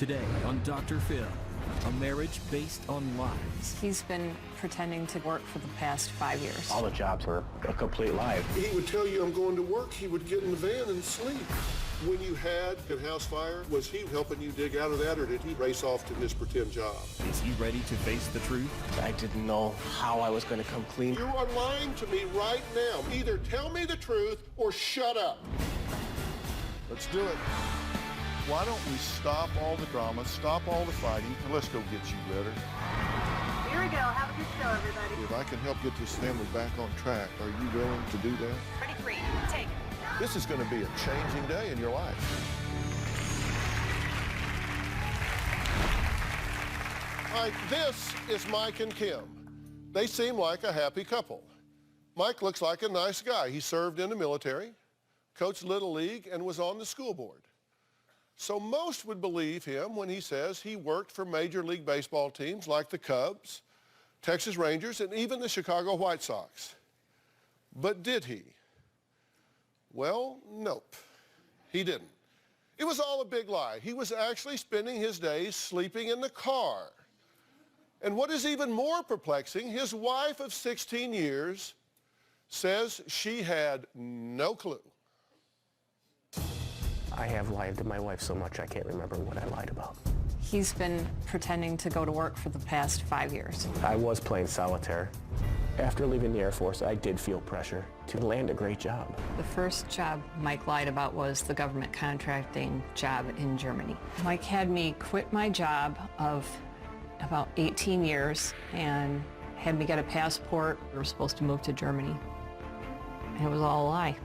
Today on Dr. Phil, a marriage based on lies. He's been pretending to work for the past 5 years. All the jobs were a complete lie. He would tell you, I'm going to work. He would get in the van and sleep. When you had a house fire, was he helping you dig out of that, or did he race off to his pretend job? Is he ready to face the truth? I didn't know how I was going to come clean. You are lying to me right now. Either tell me the truth or shut up. Let's do it. Why don't we stop all the drama, stop all the fighting, and let's go get you better. Here we go. Have a good show, everybody. If I can help get this family back on track, are you willing to do that? Ready, free. Take it. This is going to be a changing day in your life. Hi, this is Mike and Kim. They seem like a happy couple. Mike looks like a nice guy. He served in the military, coached Little League, and was on the school board. So most would believe him when he says he worked for Major League Baseball teams like the Cubs, Texas Rangers, and even the Chicago White Sox. But did he? Well, nope, he didn't. It was all a big lie. He was actually spending his days sleeping in the car. And what is even more perplexing, his wife of 16 years says she had no clue. I have lied to my wife so much I can't remember what I lied about. He's been pretending to go to work for the past 5 years. I was playing solitaire. After leaving the Air Force, I did feel pressure to land a great job. The first job Mike lied about was the government contracting job in Germany. Mike had me quit my job of about 18 years and had me get a passport. We were supposed to move to Germany, and it was all a lie.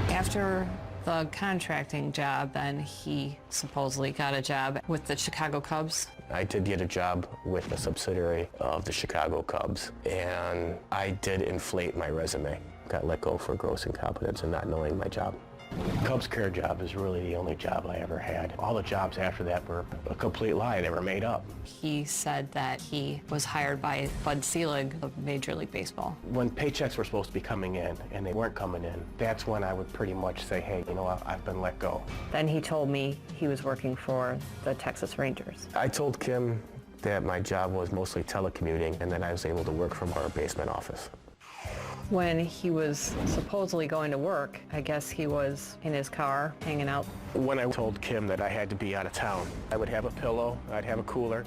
After the contracting job, then he supposedly got a job with the Chicago Cubs. I did get a job with a subsidiary of the Chicago Cubs, and I did inflate my resume. Got let go for gross incompetence and not knowing my job. Cubs care job is really the only job I ever had. All the jobs after that were a complete lie. They were made up. He said that he was hired by Bud Selig of Major League Baseball. When paychecks were supposed to be coming in and they weren't coming in, that's when I would pretty much say, hey, you know what, I've been let go. Then he told me he was working for the Texas Rangers. I told Kim that my job was mostly telecommuting and that I was able to work from our basement office. When he was supposedly going to work, I guess he was in his car hanging out. When I told Kim that I had to be out of town, I would have a pillow, I'd have a cooler,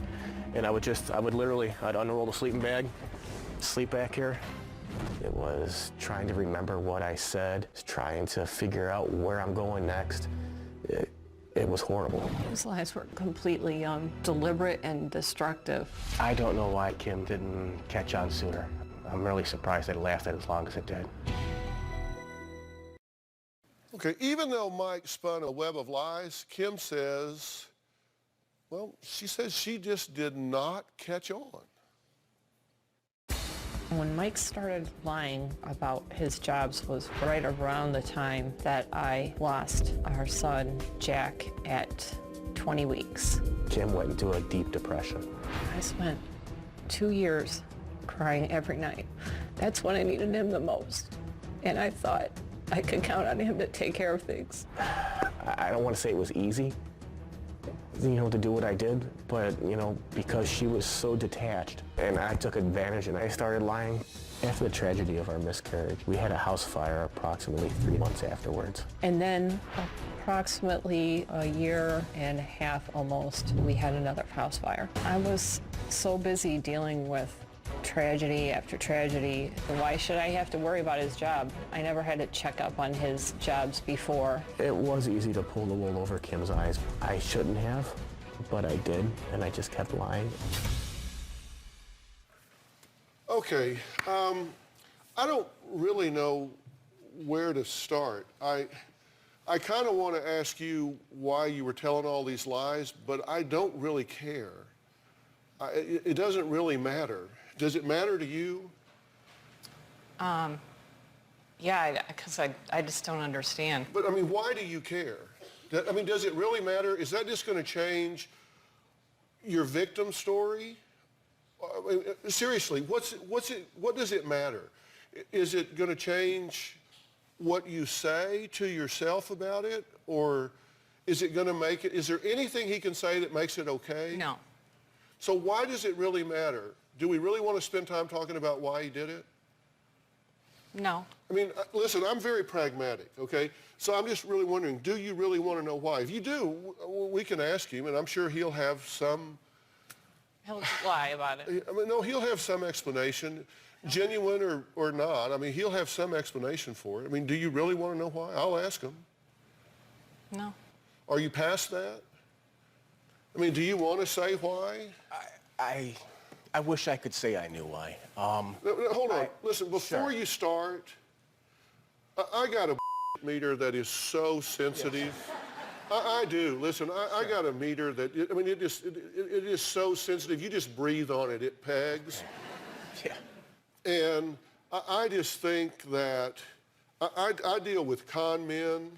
and I'd unroll the sleeping bag, sleep back here. It was trying to remember what I said, trying to figure out where I'm going next. It was horrible. His lies were completely deliberate and destructive. I don't know why Kim didn't catch on sooner. I'm really surprised it lasted as long as it did. Okay, even though Mike spun a web of lies, Kim says, well, she says she just did not catch on. When Mike started lying about his jobs was right around the time that I lost our son, Jack, at 20 weeks. Kim went into a deep depression. I spent 2 years crying every night. That's when I needed him the most. And I thought I could count on him to take care of things. I don't want to say it was easy, to do what I did, but, because she was so detached, and I took advantage and I started lying. After the tragedy of our miscarriage, we had a house fire approximately 3 months afterwards. And then approximately a year and a half almost, we had another house fire. I was so busy dealing with tragedy after tragedy. Why should I have to worry about his job? I never had to check up on his jobs before. It was easy to pull the wool over Kim's eyes. I shouldn't have, but I did, and I just kept lying. Okay, I don't really know where to start. I kind of want to ask you why you were telling all these lies, but I don't really care. It doesn't really matter. Does it matter to you? Yeah, because I just don't understand. But, why do you care? Does it really matter? Is that just going to change your victim story? Seriously, what does it matter? Is it going to change what you say to yourself about it? Or Is it going to make it? Is there anything he can say that makes it okay? No. So why does it really matter? Do we really want to spend time talking about why he did it? No. I mean, listen, I'm very pragmatic, okay? So I'm just really wondering, do you really want to know why? If you do, we can ask him, and I'm sure he'll have some... He'll lie about it. I mean, no, he'll have some explanation, genuine or not. I mean, he'll have some explanation for it. I mean, do you really want to know why? I'll ask him. No. Are you past that? I mean, do you want to say why? I wish I could say I knew why. No, hold on. Listen, before you start, I got a meter that is so sensitive. I do. Listen, I got a meter that, I mean, it is so sensitive. You just breathe on it. It pegs. Yeah. And I just think that I deal with con men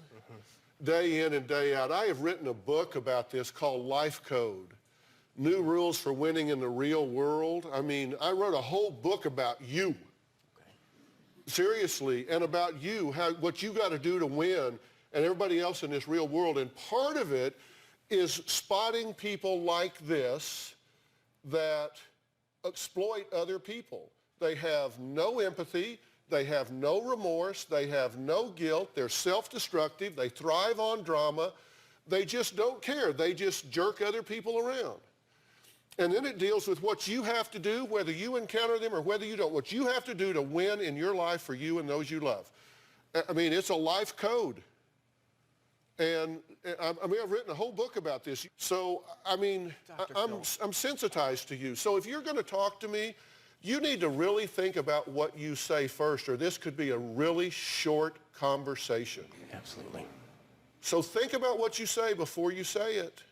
day in and day out. I have written a book about this called Life Code, New Rules for Winning in the Real World. I mean, I wrote a whole book about you. Seriously, and about you, what you got to do to win and everybody else in this real world. And part of it is spotting people like this that exploit other people. They have no empathy. They have no remorse. They have no guilt. They're self-destructive. They thrive on drama. They just don't care. They just jerk other people around. And then it deals with what you have to do, whether you encounter them or whether you don't, what you have to do to win in your life for you and those you love. I mean, it's a life code. And I mean, I've written a whole book about this. So, I mean, I'm sensitized to you. So if you're going to talk to me, you need to really think about what you say first, or this could be a really short conversation. Absolutely. So think about what you say before you say it.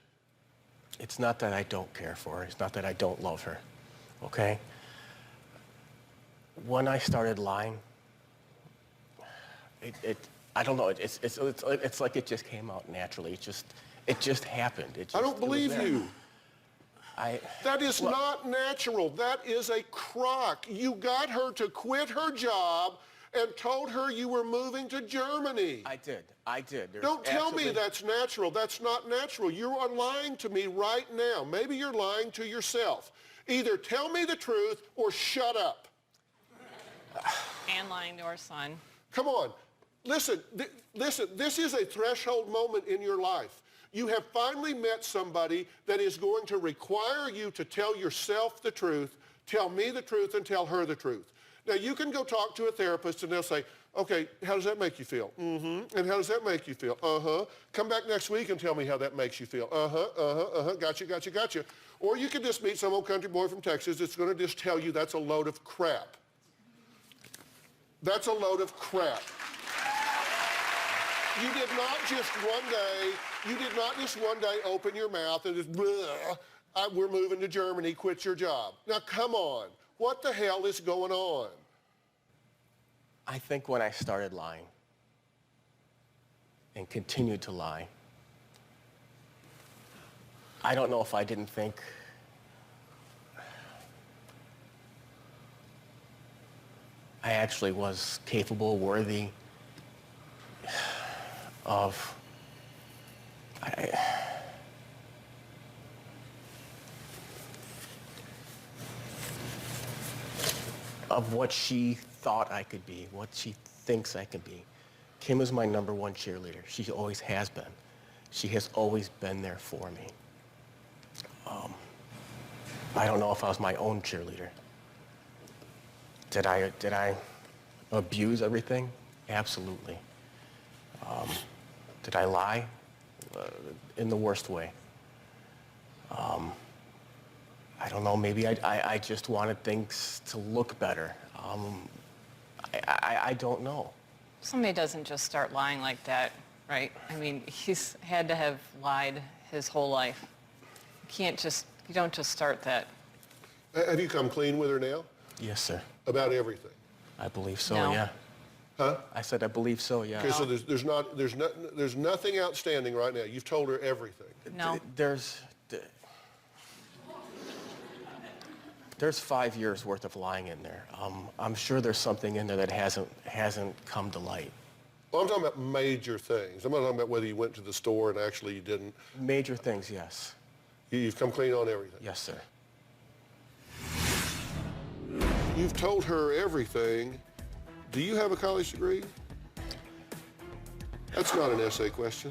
It's not that I don't care for her. It's not that I don't love her, okay? When I started lying, I don't know, it's like it just came out naturally. It just happened. I don't believe you. That is Well, not natural. That is a crock. You got her to quit her job and told her you were moving to Germany. I did. There's Don't tell me absolutely- that's natural. That's not natural. You are lying to me right now. Maybe you're lying to yourself. Either tell me the truth or shut up. And lying to our son. Come on. Listen, listen, this is a threshold moment in your life. You have finally met somebody that is going to require you to tell yourself the truth, tell me the truth, and tell her the truth. Now, you can go talk to a therapist and they'll say, okay, how does that make you feel? Mm-hmm. And how does that make you feel? Uh-huh. Come back next week and tell me how that makes you feel. Uh-huh. Gotcha. Or you can just meet some old country boy from Texas that's going to just tell you that's a load of crap. That's a load of crap. You did not just one day open your mouth and just, we're moving to Germany, quit your job. Now, come on. What the hell is going on? I think when I started lying and continued to lie, I don't know if I didn't think I actually was capable, worthy of what she thought I could be, what she thinks I can be. Kim is my number one cheerleader. She always has been. She has always been there for me. I don't know if I was my own cheerleader. Did I abuse everything? Absolutely. Did I lie? In the worst way. I don't know, maybe I just wanted things to look better. I don't know. Somebody doesn't just start lying like that, right? I mean, he's had to have lied his whole life. You don't just start that. Have you come clean with her now? Yes, sir. About everything? I believe so, No. yeah. Huh? I said I believe so, yeah. Okay, so there's nothing outstanding right now. You've told her everything. No. There's 5 years worth of lying in there. I'm sure there's something in there that hasn't come to light. Well, I'm talking about major things. I'm not talking about whether you went to the store and actually you didn't. Major things, yes. You've come clean on everything. Yes, sir. You've told her everything. Do you have a college degree? That's not an essay question.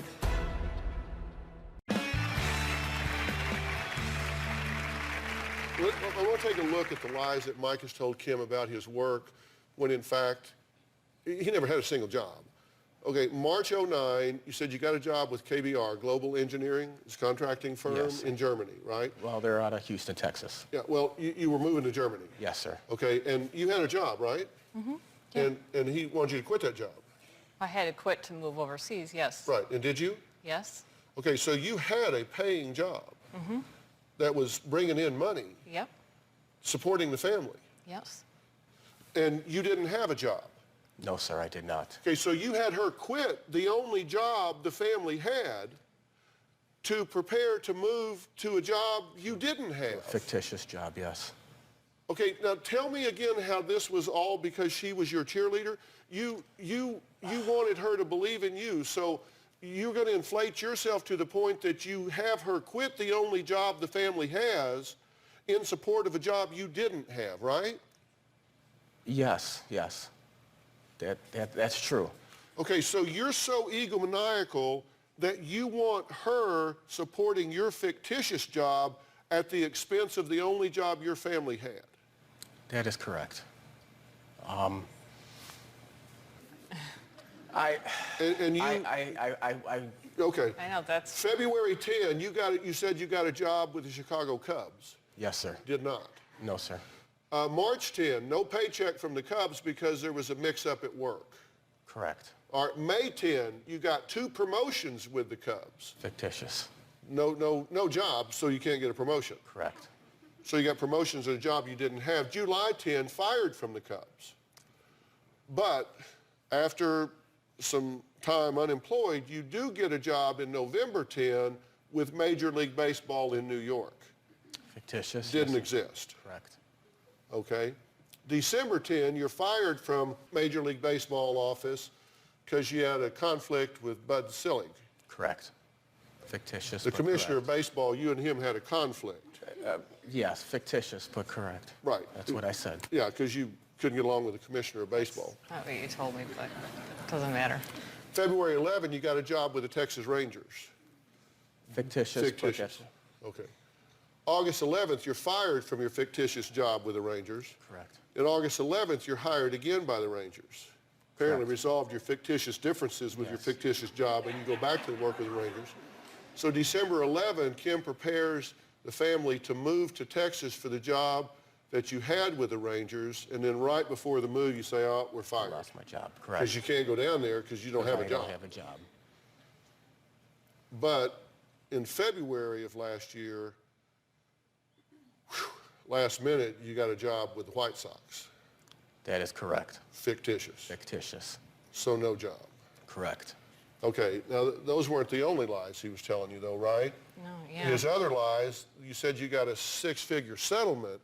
I want to take a look at the lies that Mike has told Kim about his work when, in fact, he never had a single job. Okay, March 09, you said you got a job with KBR, Global Engineering, it's a contracting firm Yes. in Germany, right? Well, they're out of Houston, Texas. Yeah, well, you were moving to Germany. Yes, sir. Okay, and you had a job, right? Mm-hmm. Yeah. And he wanted you to quit that job. I had to quit to move overseas, yes. Right, and did you? Yes. Okay, so you had a paying job that was bringing in money, Yep. supporting the family, Yes. and you didn't have a job. No, sir, I did not. Okay, so you had her quit the only job the family had to prepare to move to a job you didn't have. Fictitious job, yes. Okay, now tell me again how this was all because she was your cheerleader. You wanted her to believe in you, so you're going to inflate yourself to the point that you have her quit the only job the family has in support of a job you didn't have, right? Yes, yes. That's true. Okay, so you're so egomaniacal that you want her supporting your fictitious job at the expense of the only job your family had. That is correct. And you, okay. I know, that's, February 10, you said you got a job with the Chicago Cubs. Yes, sir. Did not. No, sir. March 10, no paycheck from the Cubs because there was a mix-up at work. Correct. All right, May 10, you got 2 promotions with the Cubs. Fictitious. No job, so you can't get a promotion. Correct. So you got promotions at a job you didn't have. July 10, fired from the Cubs. But after some time unemployed, you do get a job in November 10 with Major League Baseball in New York. Fictitious. Didn't yes, exist. Correct. Okay? December 10, you're fired from Major League Baseball office because you had a conflict with Bud Selig. Correct. Fictitious. The but commissioner of correct. baseball, you and him had a conflict. Yes, fictitious, but correct. Right. That's what I said. Yeah, because you couldn't get along with the commissioner of baseball. not what you told me, but it doesn't matter. February 11, you got a job with the Texas Rangers. Fictitious. but Fictitious. that's- Okay. August 11th, you're fired from your fictitious job with the Rangers. Correct. And August 11th, you're hired again by the Rangers. Apparently Correct. resolved your fictitious differences with your Yes. fictitious job, and you go back to work with the Rangers. So December 11, Kim prepares the family to move to Texas for the job that you had with the Rangers, and then right before the move, you say, oh, we're I fired. lost my job. Because Correct. you can't go down there because you don't have a I job. don't have a job. But in February of last year, last minute, you got a job with the White Sox. That is correct. Fictitious. Fictitious. So no job. Correct. Okay, now those weren't the only lies he was telling you though, right? No, yeah. His other lies, you said you got a 6-figure settlement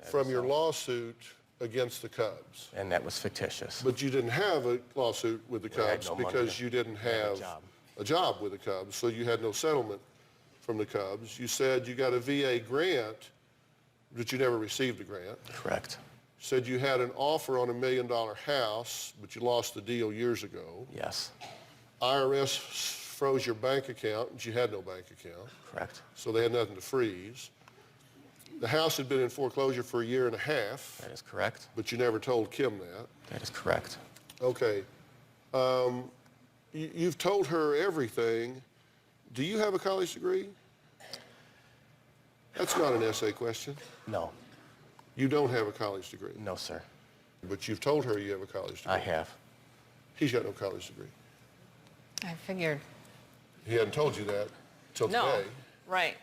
from your lawsuit against the Cubs. And that was fictitious. But you didn't have a lawsuit with the I had Cubs no money because to you didn't have a have job. a job with the Cubs, so you had no settlement from the Cubs. You said you got a VA grant, but you never received a grant. Correct. Said you had an offer on $1 million house, but you lost the deal years ago. Yes. IRS froze your bank account, but you had no bank account, Correct. so they had nothing to freeze. The house had been in foreclosure for 1.5 years, That is correct. but you never told Kim that. That is correct. Okay. You've told her everything. Do you have a college degree? That's not an essay question. No. You don't have a college degree, No, sir. but you've told her you have a college degree. I have. He's got no college degree. I figured, He hadn't told you that till no, today. right.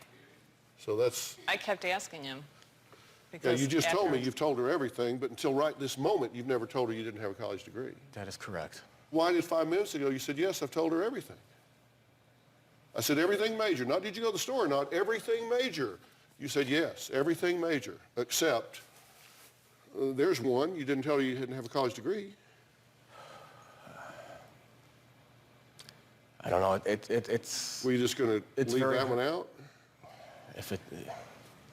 So that's, I kept asking him. yeah, because you just told me after- you've told her everything, but until right this moment, you've never told her you didn't have a college degree. That is correct. Why did 5 minutes ago you said, yes, I've told her everything? I said, everything major. Not did you go to the store, not everything major. You said, yes, everything major, except there's one. You didn't tell her you didn't have a college degree. I don't know. It's Were you just going to It's leave very that one out? if it,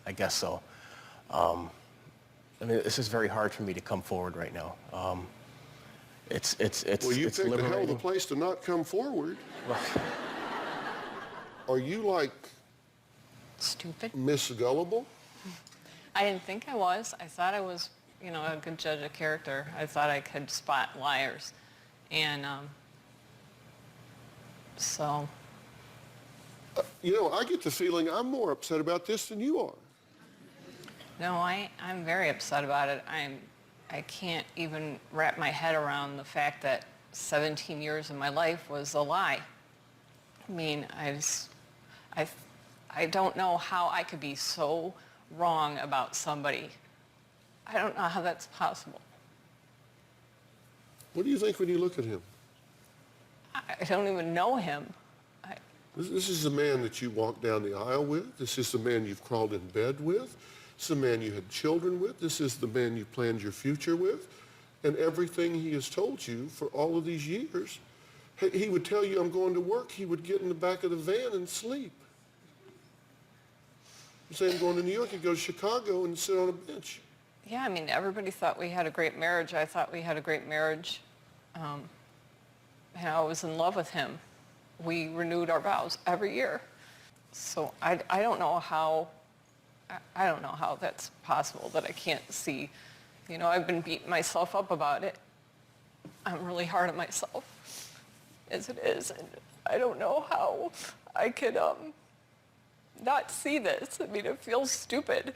I guess so. I mean, this is very hard for me to come forward right now. It's Well, you it's picked a hell of a liberating. place to not come forward. Are you like Stupid. Miss Gullible? I didn't think I was. I thought I was, you know, a good judge of character. I thought I could spot liars. And so, You know, I get the feeling I'm more upset about this than you are. no, I'm very upset about it. I can't even wrap my head around the fact that 17 years of my life was a lie. I mean, I don't know how I could be so wrong about somebody. I don't know how that's possible. What do you think when you look at him? I don't even know him. This is the man that you walked down the aisle with. This is the man you've crawled in bed with. This is the man you had children with. This is the man you planned your future with. And everything he has told you for all of these years, he would tell you, I'm going to work. He would get in the back of the van and sleep. He'd say, I'm going to New York. He'd go to Chicago and sit on a bench. Yeah, I mean, everybody thought we had a great marriage. I thought we had a great marriage. And I was in love with him. We renewed our vows every year. So I don't know how that's possible that I can't see. You know, I've been beating myself up about it. I'm really hard on myself as it is. And I don't know how I could not see this. I mean, it feels stupid.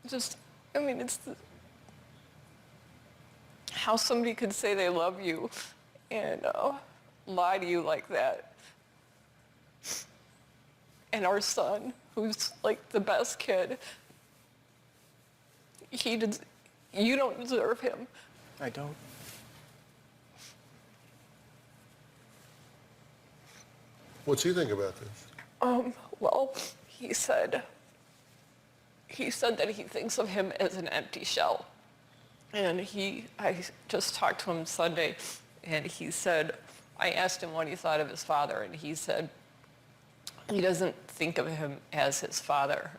It's how somebody could say they love you and lie to you like that. And our son, who's like the best kid, you don't deserve him. I don't. What's he think about this? Well, he said that he thinks of him as an empty shell. And I just talked to him Sunday, and he said, I asked him what he thought of his father, and he said he doesn't think of him as his father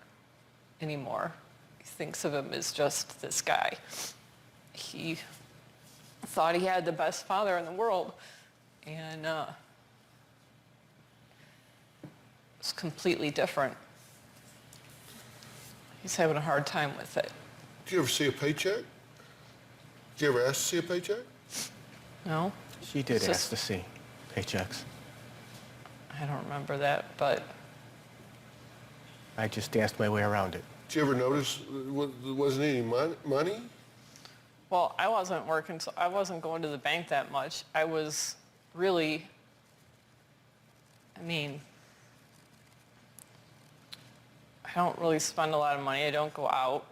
anymore. He thinks of him as just this guy. He thought he had the best father in the world, and it's completely different. He's having a hard time with it. Did you ever see a paycheck? Did you ever ask to see a paycheck? No? She did It's ask just- to see paychecks. I don't remember that, but I just danced my way around it. Did you ever notice there wasn't any money? well, I wasn't working, so I wasn't going to the bank that much. I was really, I don't really spend a lot of money. I don't go out.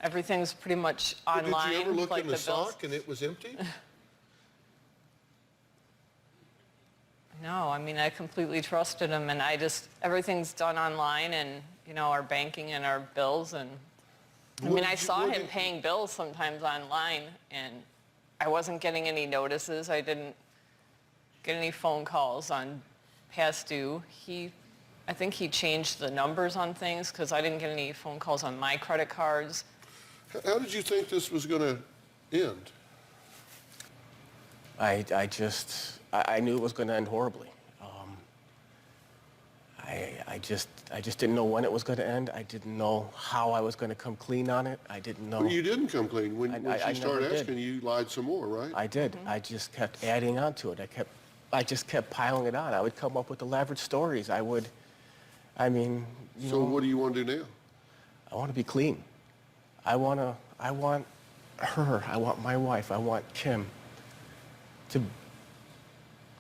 Everything's pretty much online. Did you ever look like in the the bills. sock and it was empty? No, I completely trusted him, and everything's done online, and, our banking and our bills, and, I saw him paying bills sometimes online, and I wasn't getting any notices. I didn't get any phone calls on past due. I think he changed the numbers on things, because I didn't get any phone calls on my credit cards. How did you think this was going to end? I knew it was going to end horribly. I just didn't know when it was going to end. I didn't know how I was going to come clean on it. I didn't know. Well, you didn't come clean. When I she started never did. asking, you lied some more, right? I did. I just kept adding on to it. I just kept piling it on. I would come up with elaborate stories. So what do you want to do now? I want to be clean. I want her. I want my wife. I want Kim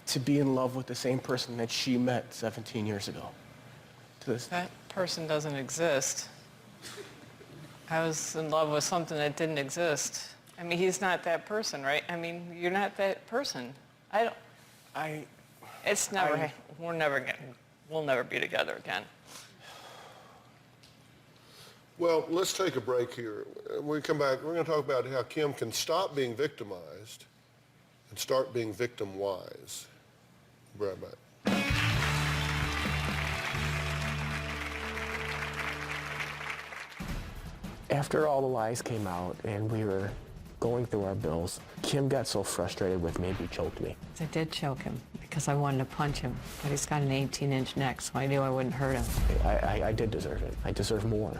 to be in love with the same person that she met 17 years ago. That person doesn't exist. I was in love with something that didn't exist. He's not that person, right? You're not that person. We'll never be together again. Well, let's take a break here. When we come back, we're going to talk about how Kim can stop being victimized and start being victim-wise. Be right back. After all the lies came out and we were going through our bills, Kim got so frustrated with me, he choked me. I did choke him because I wanted to punch him, but he's got an 18-inch neck, so I knew I wouldn't hurt him. I did deserve it. I deserve more.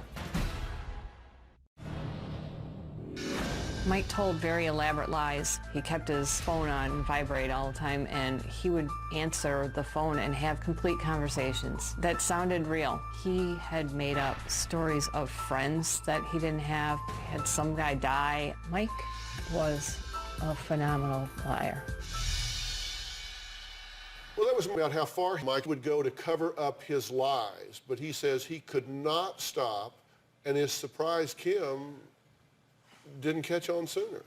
Mike told very elaborate lies. He kept his phone on vibrate all the time, and he would answer the phone and have complete conversations that sounded real. He had made up stories of friends that he didn't have. Had some guy die. Mike was a phenomenal liar. Well, that was about how far Mike would go to cover up his lies, but he says he could not stop, and is surprised Kim didn't catch on sooner.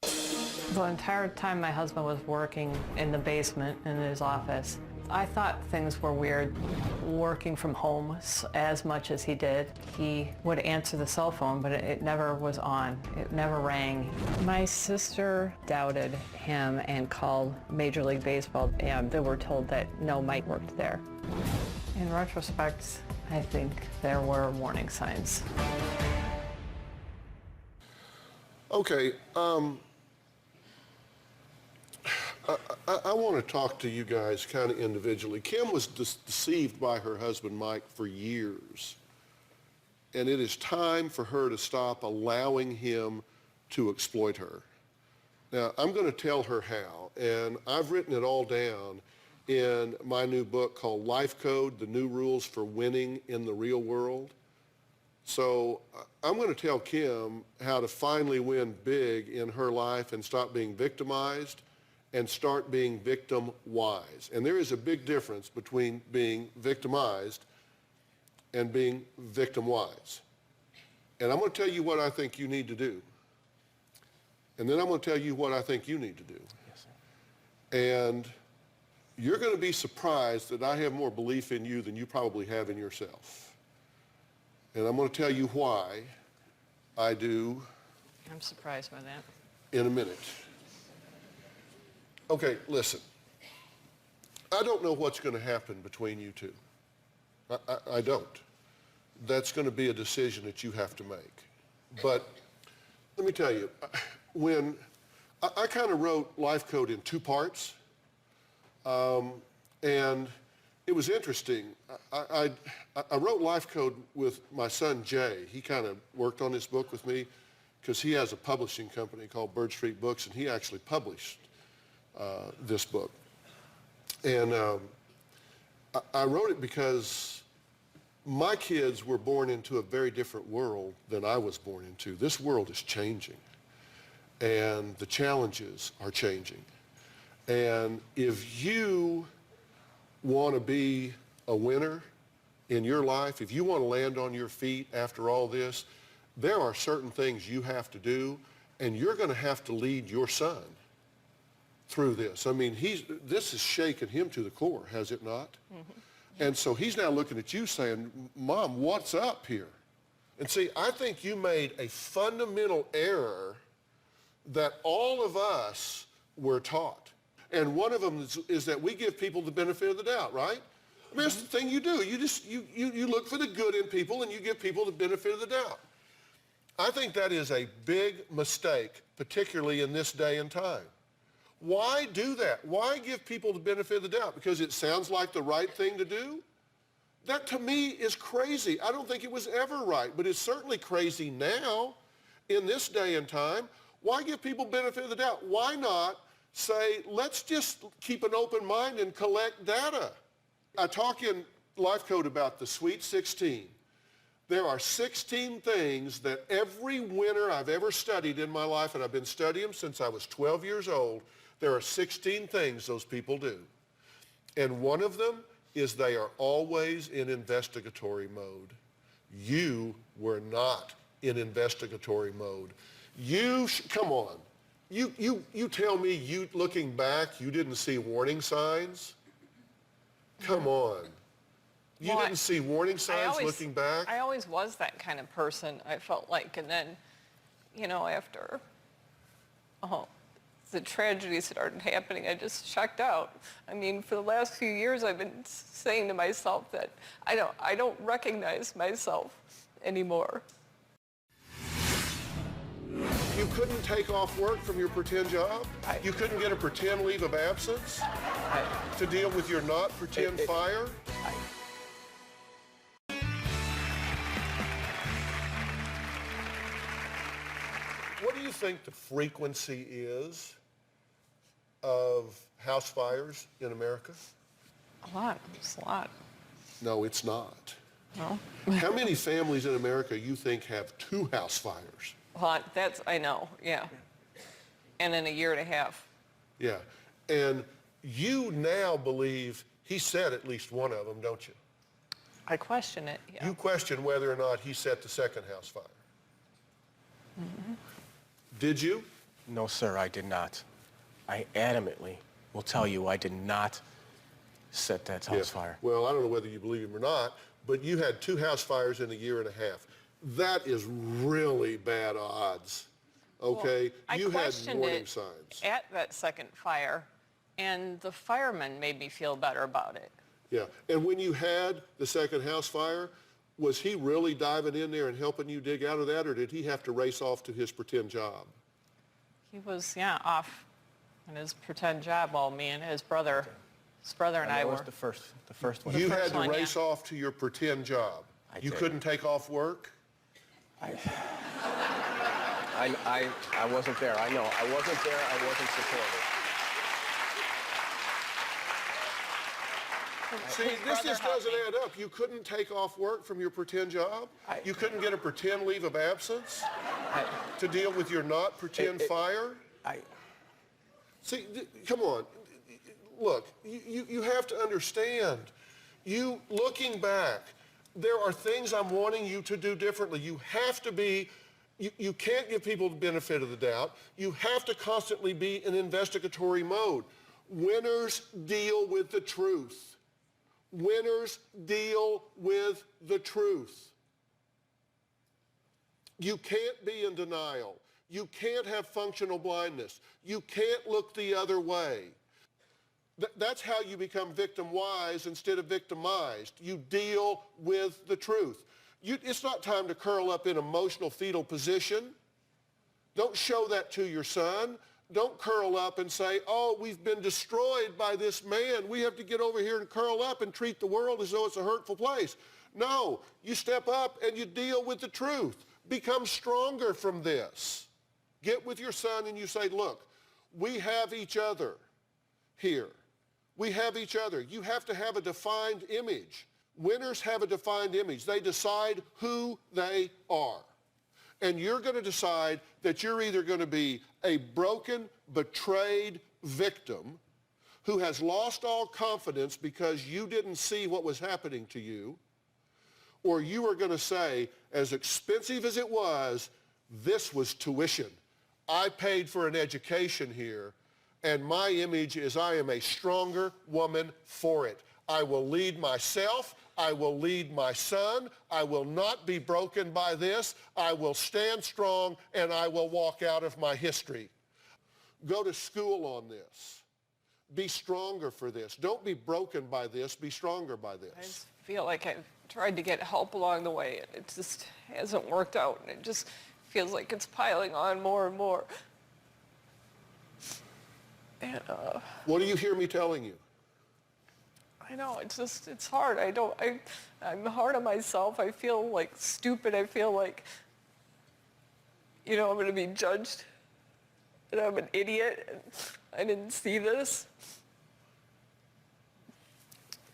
The entire time my husband was working in the basement in his office, I thought things were weird. Working from home as much as he did, he would answer the cell phone, but it never was on. It never rang. My sister doubted him and called Major League Baseball, and they were told that no, Mike worked there. In retrospect, I think there were warning signs. Okay, I want to talk to you guys kind of individually. Kim was deceived by her husband, Mike, for years. And it is time for her to stop allowing him to exploit her. Now, I'm going to tell her how, and I've written it all down in my new book called Life Code, The New Rules for Winning in the Real World. So I'm going to tell Kim how to finally win big in her life and stop being victimized and start being victim-wise. And there is a big difference between being victimized and being victim-wise. And I'm going to tell you what I think you need to do. And then I'm going to tell you what I think you need to do. Yes, sir. And you're going to be surprised that I have more belief in you than you probably have in yourself. And I'm going to tell you why I do. I'm surprised by that. In a minute. Okay, listen. I don't know what's going to happen between you two. I don't. That's going to be a decision that you have to make. But let me tell you, when I kind of wrote Life Code in two parts, and it was interesting. I wrote Life Code with my son, Jay. He kind of worked on this book with me because he has a publishing company called Bird Street Books, and he actually published this book. And I wrote it because my kids were born into a very different world than I was born into. This world is changing, and the challenges are changing. And if you want to be a winner in your life, if you want to land on your feet after all this, there are certain things you have to do, and you're going to have to lead your son through this. I mean, this has shaken him to the core, has it not? Mm-hmm. And so he's now looking at you saying, Mom, what's up here? And see, I think you made a fundamental error that all of us were taught. And one of them is that we give people the benefit of the doubt, right? I mean, that's the thing you do. You look for the good in people and you give people the benefit of the doubt. I think that is a big mistake, particularly in this day and time. Why do that? Why give people the benefit of the doubt? Because it sounds like the right thing to do? That to me is crazy. I don't think it was ever right, but it's certainly crazy now in this day and time. Why give people benefit of the doubt? Why not say, let's just keep an open mind and collect data? I talk in Life Code about the Sweet 16. There are 16 things that every winner I've ever studied in my life, and I've been studying them since I was 12 years old, there are 16 things those people do. And one of them is they are always in investigatory mode. You were not in investigatory mode. Come on. You tell me you, looking back, you didn't see warning signs? Come on. You didn't see warning signs looking back? I always was that kind of person, I felt like. And then, you know, after the tragedy started happening, I just checked out. I mean, for the last few years, I've been saying to myself that I don't recognize myself anymore. You couldn't take off work from your pretend job? You couldn't get a pretend leave of absence to deal with your not pretend fire? What do you think the frequency is of house fires in America? A lot. It's a lot. No, it's not. No? How many families in America you think have 2 house fires? Well, I know, yeah. And in a year and a half. Yeah. And you now believe he set at least one of them, don't you? I question it, yeah. You question whether or not he set the second house fire. Mm-hmm. Did you? No, sir, I did not. I adamantly will tell you I did not set that house fire. Well, I don't know whether you believe him or not, but you had 2 house fires in a year and a half. That is really bad odds, okay? Well, you I had questioned warning it signs. at that second fire, and the firemen made me feel better about it. Yeah, and when you had the second house fire, was he really diving in there and helping you dig out of that, or did he have to race off to his pretend job? He was, off in his pretend job while me and his brother and I That were. was the first one. You had first to one, race off to your pretend job. You did. couldn't take off work? I wasn't there. I know. I wasn't there. I wasn't supported. See, His this brother just helped doesn't me. add up. You couldn't take off work from your pretend job? You couldn't get a pretend leave of absence to deal with your not pretend fire? See, come on. Look, you have to understand. You, looking back, there are things I'm wanting you to do differently. You have to be, you can't give people the benefit of the doubt. You have to constantly be in investigatory mode. Winners deal with the truth. Winners deal with the truth. You can't be in denial. You can't have functional blindness. You can't look the other way. That's how you become victim-wise instead of victimized. You deal with the truth. It's not time to curl up in emotional fetal position. Don't show that to your son. Don't curl up and say, oh, we've been destroyed by this man. We have to get over here and curl up and treat the world as though it's a hurtful place. No, you step up and you deal with the truth. Become stronger from this. Get with your son and you say, look, we have each other here. We have each other. You have to have a defined image. Winners have a defined image. They decide who they are. And you're going to decide that you're either going to be a broken, betrayed victim who has lost all confidence because you didn't see what was happening to you, or you are going to say, as expensive as it was, this was tuition. I paid for an education here, and my image is I am a stronger woman for it. I will lead myself. I will lead my son. I will not be broken by this. I will stand strong, and I will walk out of my history. Go to school on this. Be stronger for this. Don't be broken by this. Be stronger by this. I just feel like I've tried to get help along the way, and it just hasn't worked out, and it just feels like it's piling on more and more. And, what do you hear me telling you? I know, it's hard. I'm hard on myself. I feel like stupid. I feel like, I'm going to be judged, and I'm an idiot, and I didn't see this.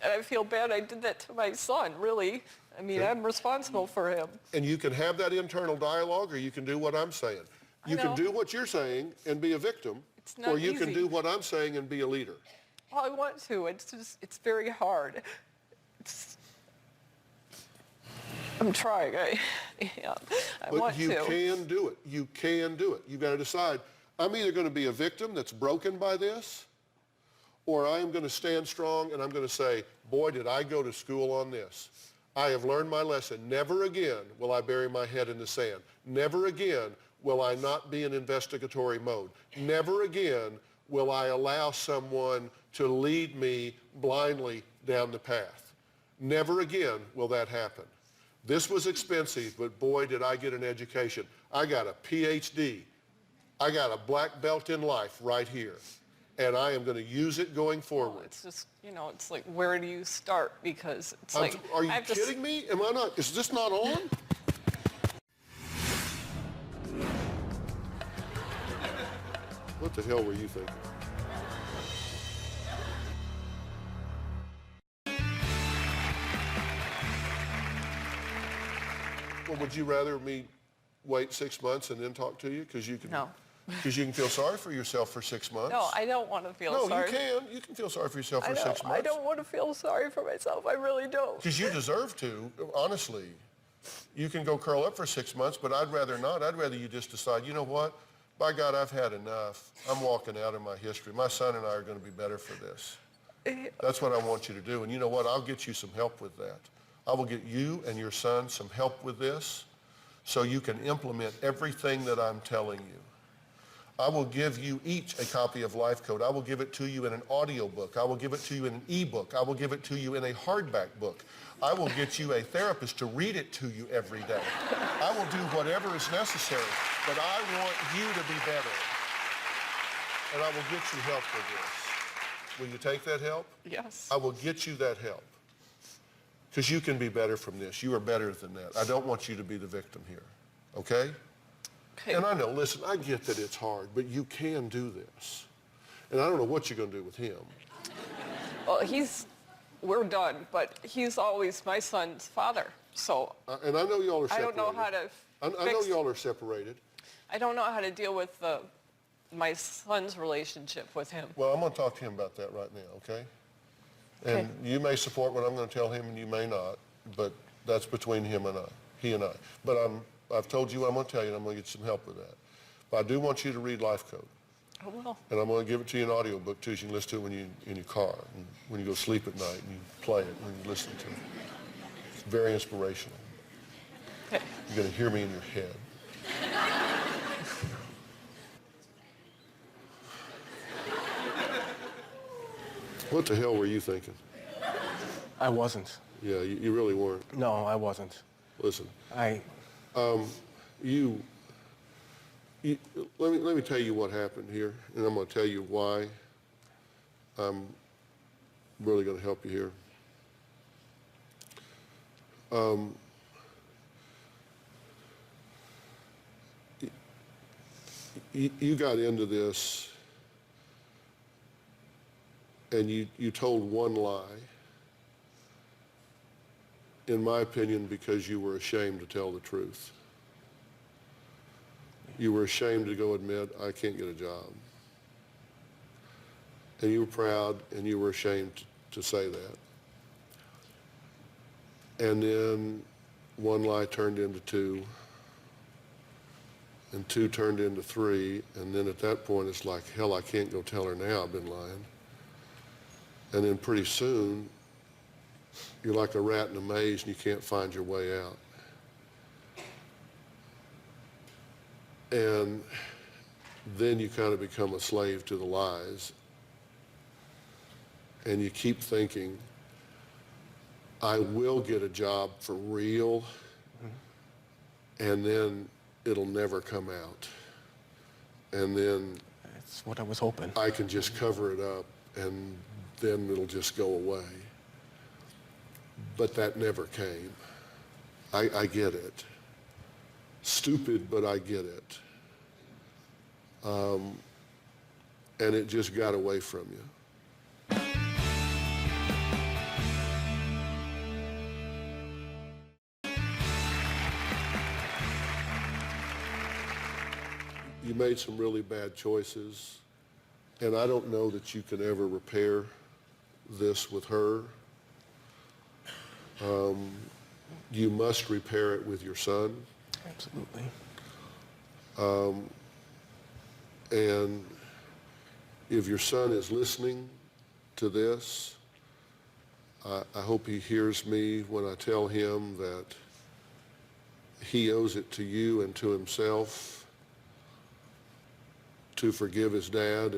And I feel bad I did that to my son, really. I mean, I'm responsible for him. And you can have that internal dialogue, or you can do what I'm saying. You can do what you're saying and be a victim, It's not or you can easy. do what I'm saying and be a leader. Well, I want to. It's very hard. I'm trying. I want But you to. can do it. You can do it. You've got to decide, I'm either going to be a victim that's broken by this, or I am going to stand strong and I'm going to say, boy, did I go to school on this. I have learned my lesson. Never again will I bury my head in the sand. Never again will I not be in investigatory mode. Never again will I allow someone to lead me blindly down the path. Never again will that happen. This was expensive, but boy, did I get an education. I got a PhD. I got a black belt in life right here, and I am going to use it going forward. It's just, you know, it's like, where do you start? Because it's Are like, you I have to kidding me? Am I not? Is this not on? What the hell were you thinking? Well, would you rather me wait 6 months and then talk to you? Because you can. No. Because you can feel sorry for yourself for 6 months. No, I don't want to feel No, sorry. you can. You can feel sorry for yourself for 6 months. I don't want to feel sorry for myself. I really don't. Because you deserve to, honestly. You can go curl up for 6 months, but I'd rather not. I'd rather you just decide, you know what? By God, I've had enough. I'm walking out of my history. My son and I are going to be better for this. That's what I want you to do. And you know what? I'll get you some help with that. I will get you and your son some help with this so you can implement everything that I'm telling you. I will give you each a copy of Life Code. I will give it to you in an audio book. I will give it to you in an ebook. I will give it to you in a hardback book. I will get you a therapist to read it to you every day. I will do whatever is necessary, but I want you to be better. And I will get you help with this. Will you take that help? Yes. I will get you that help. Because you can be better from this. You are better than that. I don't want you to be the victim here. Okay? Okay. And I know, listen, I get that it's hard, but you can do this. And I don't know what you're going to do with him. Well, we're done, but he's always my son's father. So And I know y'all are I separated. don't know how to I know y'all are separated. I don't know how to deal with my son's relationship with him. Well, I'm going to talk to him about that right now, okay? And Okay. you may support what I'm going to tell him, and you may not, but that's between him and I, he and I. But I've told you what I'm going to tell you, and I'm going to get some help with that. But I do want you to read Life Code. I will. And I'm going to give it to you in audiobook too, so you can listen to it when you in your car, and when you go to sleep at night, and you play it when you listen to it. It's very inspirational. Okay. You're going to hear me in your head. What the hell were you thinking? I wasn't. Yeah, you really weren't. No, I wasn't. Listen, I, you let me tell you what happened here, and I'm going to tell you why I'm really going to help you here. You got into this, and you told one lie, in my opinion, because you were ashamed to tell the truth. You were ashamed to go admit, I can't get a job. And you were proud, and you were ashamed to say that. And then one lie turned into two, and two turned into three, and then at that point it's like, hell, I can't go tell her now I've been lying. And then pretty soon, you're like a rat in a maze and you can't find your way out. And then you kind of become a slave to the lies. And you keep thinking, I will get a job for real, and then it'll never come out. And then that's what I was hoping. I can just cover it up, and then it'll just go away. But that never came. I get it. Stupid, but I get it. And it just got away from you. You made some really bad choices, and I don't know that you can ever repair this with her. You must repair it with your son. Absolutely. And if your son is listening, to this. I hope he hears me when I tell him that he owes it to you and to himself to forgive his dad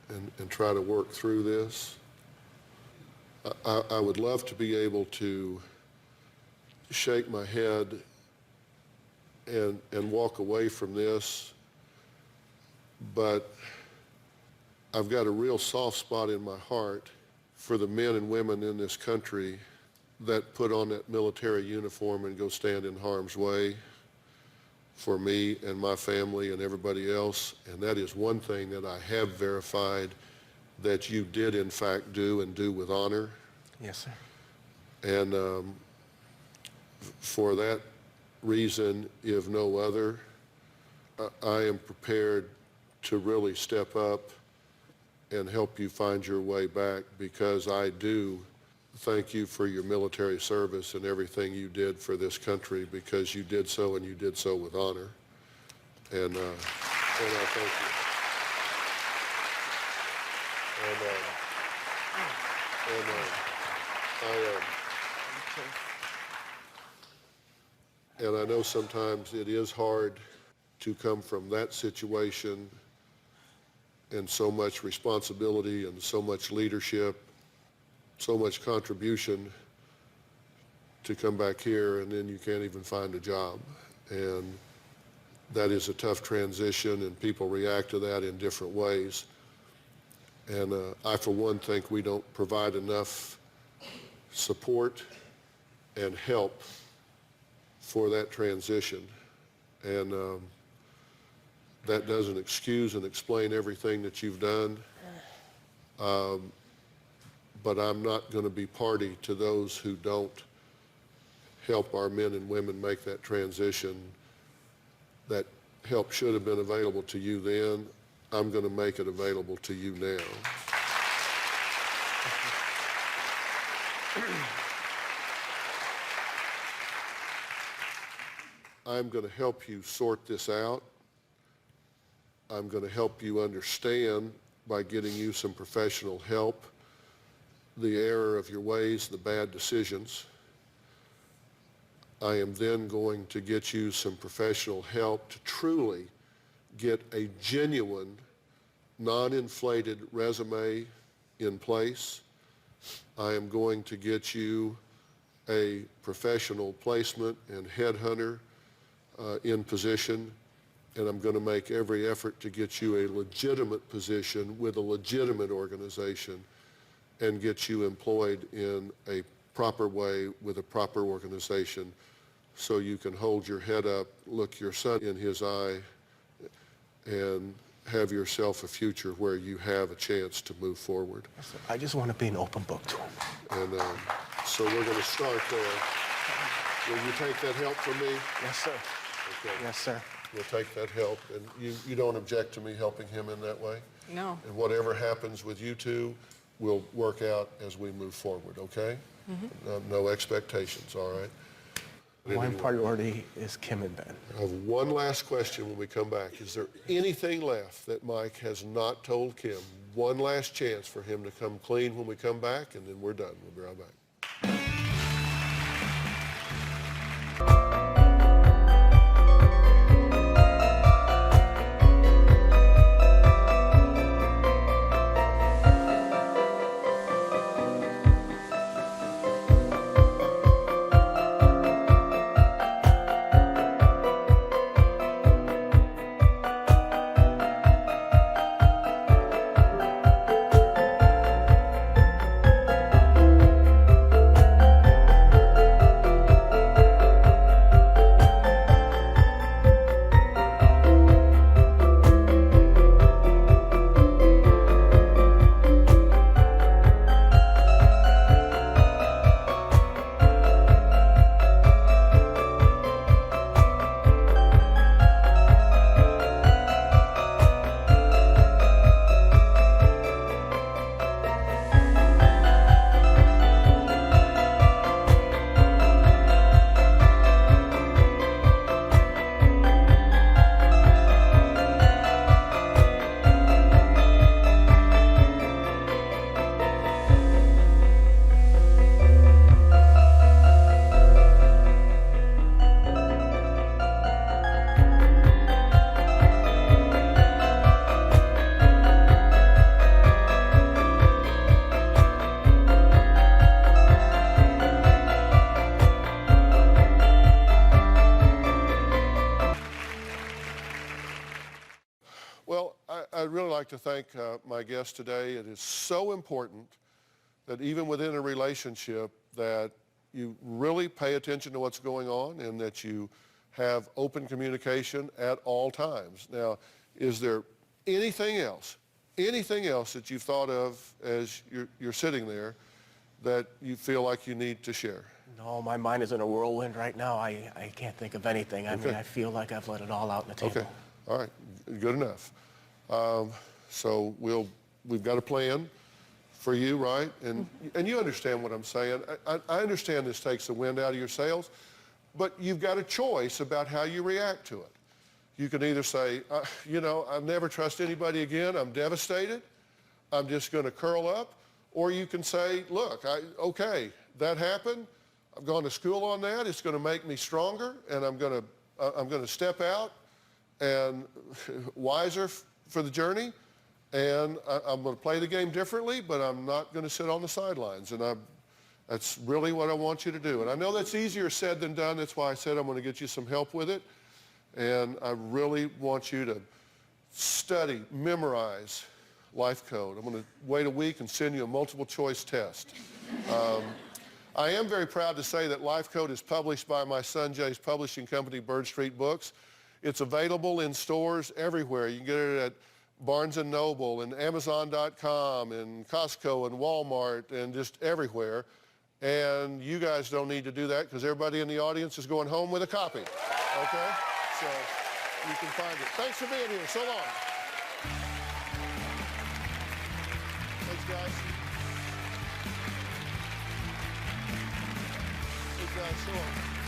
and try to work through this. I would love to be able to shake my head and walk away from this, but I've got a real soft spot in my heart for the men and women in this country that put on that military uniform and go stand in harm's way for me and my family and everybody else. And that is one thing that I have verified that you did in fact do and do with honor. Yes, sir. And for that reason, if no other, I am prepared to really step up and help you find your way back, because I do thank you for your military service and everything you did for this country, because you did so and you did so with honor. And I thank you. And I know sometimes it is hard to come from that situation and so much responsibility and so much leadership, so much contribution, to come back here and then you can't even find a job. And that is a tough transition, and people react to that in different ways. And I, for one, think we don't provide enough support and help for that transition. And that doesn't excuse and explain everything that you've done. But I'm not going to be party to those who don't help our men and women make that transition. That help should have been available to you then. I'm going to make it available to you now. I'm going to help you sort this out. I'm going to help you understand by getting you some professional help, the error of your ways, the bad decisions. I am then going to get you some professional help to truly get a genuine, non-inflated resume in place. I am going to get you a professional placement and headhunter in position, and I'm going to make every effort to get you a legitimate position with a legitimate organization and get you employed in a proper way with a proper organization, so you can hold your head up, look your son in his eye, and have yourself a future where you have a chance to move forward. I just want to be an open book to him. And so we're going to start there. Will you take that help from me? Yes, sir. Okay. Yes, sir. You'll take that help, and you don't object to me helping him in that way? No. And whatever happens with you two will work out as we move forward, okay? Mm-hmm. No expectations, all right? My priority is Kim and Ben. I have one last question when we come back. Is there anything left that Mike has not told Kim? One last chance for him to come clean when we come back, and then we're done. We'll be right back. like to thank my guest today. It is so important that even within a relationship that you really pay attention to what's going on and that you have open communication at all times. Now, is there anything else that you've thought of as you're sitting there that you feel like you need to share? No, my mind is in a whirlwind right now. I can't think of anything. I mean, I feel like I've let it all out on the table. Okay, all right, good enough. So we've got a plan for you, right? And you understand what I'm saying. I understand this takes the wind out of your sails, but you've got a choice about how you react to it. You can either say, you know, I'll never trust anybody again, I'm devastated, I'm just going to curl up, or you can say, look, okay, that happened, I've gone to school on that, it's going to make me stronger, and I'm going to step out and wiser for the journey, and I'm going to play the game differently, but I'm not going to sit on the sidelines, and that's really what I want you to do. And I know that's easier said than done. That's why I said I'm going to get you some help with it. And I really want you to study, memorize Life Code. I'm going to wait a week and send you a multiple choice test. I am very proud to say that Life Code is published by my son Jay's publishing company, Bird Street Books. It's available in stores everywhere. You can get it at Barnes & Noble and Amazon.com and Costco and Walmart and just everywhere. And you guys don't need to do that because everybody in the audience is going home with a copy. Okay? So you can find it. Thanks for being here. So long. Thanks, guys. Thanks, guys. So long.